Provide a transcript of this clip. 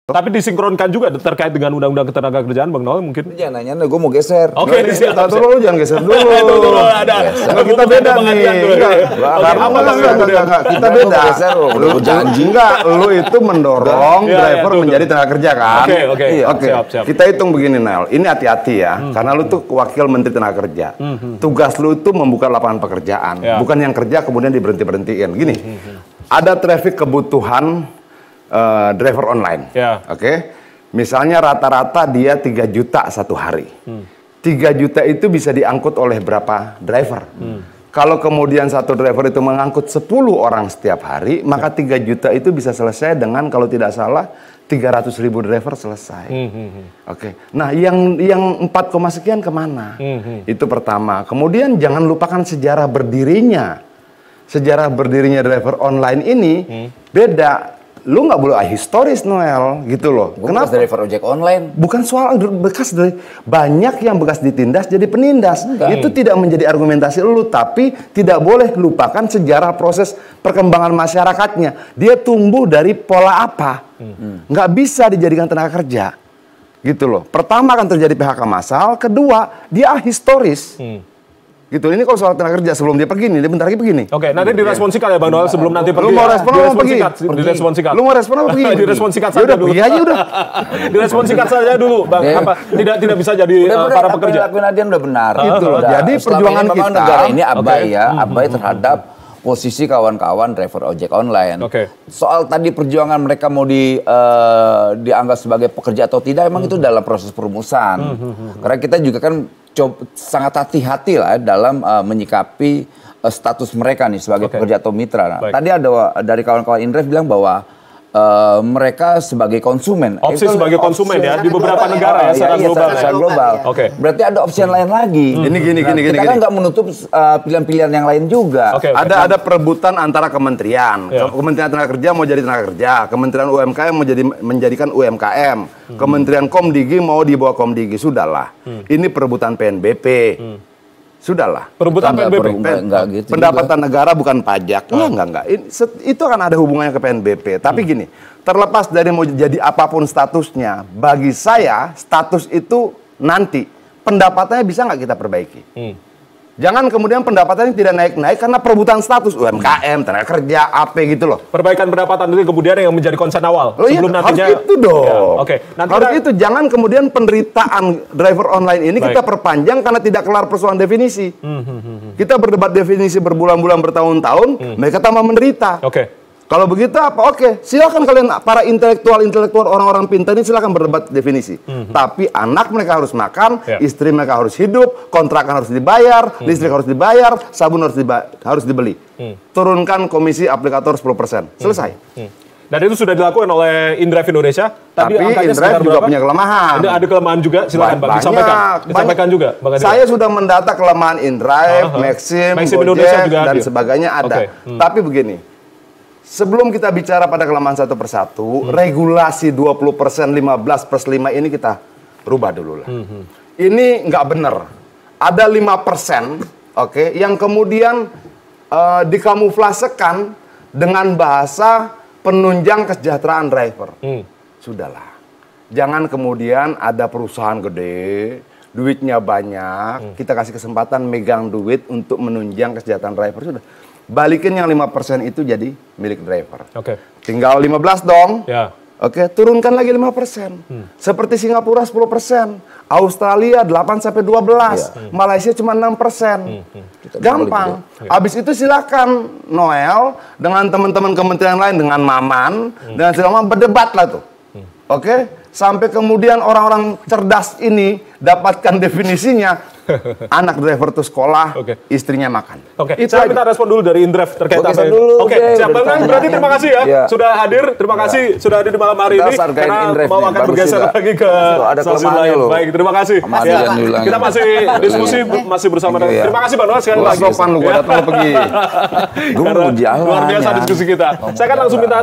Tapi disinkronkan juga terkait dengan Undang-Undang Ketenagakerjaan, Bang Noel mungkin. Jangan nanya, gue mau geser. Oke, siap. Lu jangan geser dulu. Ada. Kita beda nih. Enggak. Kita beda. Lu janji. Enggak, lu itu mendorong driver menjadi tenaga kerja kan? Oke. Siap. Kita hitung begini, Nel. Ini hati-hati ya, karena lu tuh wakil Menteri Tenaga Kerja. Tugas lu itu membuka lapangan pekerjaan, bukan yang kerja kemudian diberhentiin. Gini, ada traffic kebutuhan driver online, oke. Misalnya rata-rata dia 3 juta satu hari. 3 juta itu bisa diangkut oleh berapa driver? Kalau kemudian satu driver itu mengangkut 10 orang setiap hari, maka 3 juta itu bisa selesai dengan kalau tidak salah 300.000 driver selesai. Oke. Nah, yang 4, sekian kemana? Itu pertama. Kemudian jangan lupakan sejarah berdirinya. Sejarah berdirinya driver online ini beda. Lu nggak boleh historis, Noel, gitu loh. Kenapa? Driver ojek online. Bukan soal bekas dari banyak yang bekas ditindas jadi penindas. Itu tidak menjadi argumentasi lu, tapi tidak boleh lupakan sejarah proses perkembangan masyarakatnya. Dia tumbuh dari pola apa? Nggak bisa dijadikan tenaga kerja, gitu loh. Pertama kan terjadi PHK massal, kedua dia ahistoris. Gitu. Ini kalau soal tenaga kerja sebelum dia pergi nih, dia bentar lagi begini. Oke, nanti direspon singkat ya Bang Noel sebelum nanti pergi. Lu mau respon apa pergi? Direspon singkat. Lu mau respon apa pergi? Direspon singkat saja dulu. Iya udah. Direspon singkat saja dulu, Bang. Apa tidak bisa jadi para pekerja. Lakuin Adian udah benar. Gitu loh. Jadi perjuangan kita negara ini abai terhadap posisi kawan-kawan driver ojek online. Soal tadi perjuangan mereka mau dianggap sebagai pekerja atau tidak, emang itu dalam proses perumusan. Karena kita juga kan sangat hati-hati lah dalam menyikapi status mereka nih sebagai pekerja atau mitra. Nah, tadi ada dari kawan-kawan Indref bilang bahwa mereka sebagai konsumen. Opsi sebagai konsumen ya di beberapa negara ya secara global. Berarti ada opsi yang lain lagi. Gini. Kita kan nggak menutup pilihan-pilihan yang lain juga. Ada perebutan antara kementerian. Kementerian Tenaga Kerja mau jadi tenaga kerja, Kementerian UMKM mau menjadikan UMKM, Kementerian Komdigi mau dibawa Komdigi. Sudahlah. Ini perebutan PNBP. Sudahlah. Perebutan PNBP. Gitu pendapatan juga. Negara bukan pajak. Enggak. Itu akan ada hubungannya ke PNBP. Tapi gini, terlepas dari mau jadi apapun statusnya, bagi saya status itu nanti pendapatannya bisa nggak kita perbaiki. Jangan kemudian pendapatannya tidak naik-naik karena perebutan status UMKM, tenaga kerja, AP gitu loh. Perbaikan pendapatan itu kemudian yang menjadi konsen awal. Sebelum nantinya. Harus itu dong. Harus itu. Jangan kemudian penderitaan driver online ini kita perpanjang karena tidak kelar persoalan definisi. Kita berdebat definisi berbulan-bulan, bertahun-tahun, mereka tambah menderita. Kalau begitu apa? Silakan kalian para intelektual orang-orang pintar ini silakan berdebat definisi. Tapi anak mereka harus makan, istri mereka harus hidup, kontrakan harus dibayar, listrik harus dibayar, sabun harus dibeli. Turunkan komisi aplikator 10%. Selesai. Dan itu sudah dilakukan oleh Indrive Indonesia. Tapi Indrive juga punya kelemahan. Ada kelemahan juga, silakan Bang, disampaikan juga. Saya sudah mendata kelemahan Indrive, Maxim, Gojek, dan sebagainya ada. Tapi begini. Sebelum kita bicara pada kelemahan satu persatu, regulasi 20%, 15+5 ini kita rubah dulu lah. Ini nggak benar. Ada 5%, yang kemudian dikamuflasekan dengan bahasa penunjang kesejahteraan driver. Sudahlah. Jangan kemudian ada perusahaan gede, duitnya banyak, kita kasih kesempatan megang duit untuk menunjang kesejahteraan driver. Sudah. Balikin yang 5% itu jadi milik driver. Tinggal 15 dong. Turunkan lagi 5%. Seperti Singapura 10%. Australia 8-12. Malaysia cuma 6%. Gampang. Habis itu silakan Noel dengan teman-teman kementerian lain, dengan Maman, dengan silakan berdebat lah tuh. Sampai kemudian orang-orang cerdas ini dapatkan definisinya. Anak driver itu sekolah, istrinya makan. Saya minta respon dulu dari Indrive terkait apa ini. Siap Bang, berarti terima kasih ya sudah hadir. Terima kasih sudah hadir di malam hari ini karena mau akan bergeser lagi ke stasiun lain. Baik, terima kasih. Kita masih diskusi masih bersama dengan. Terima kasih Bang Noel sekali lagi. Sopan lu, gua datang pergi. Luar biasa diskusi kita. Saya akan langsung minta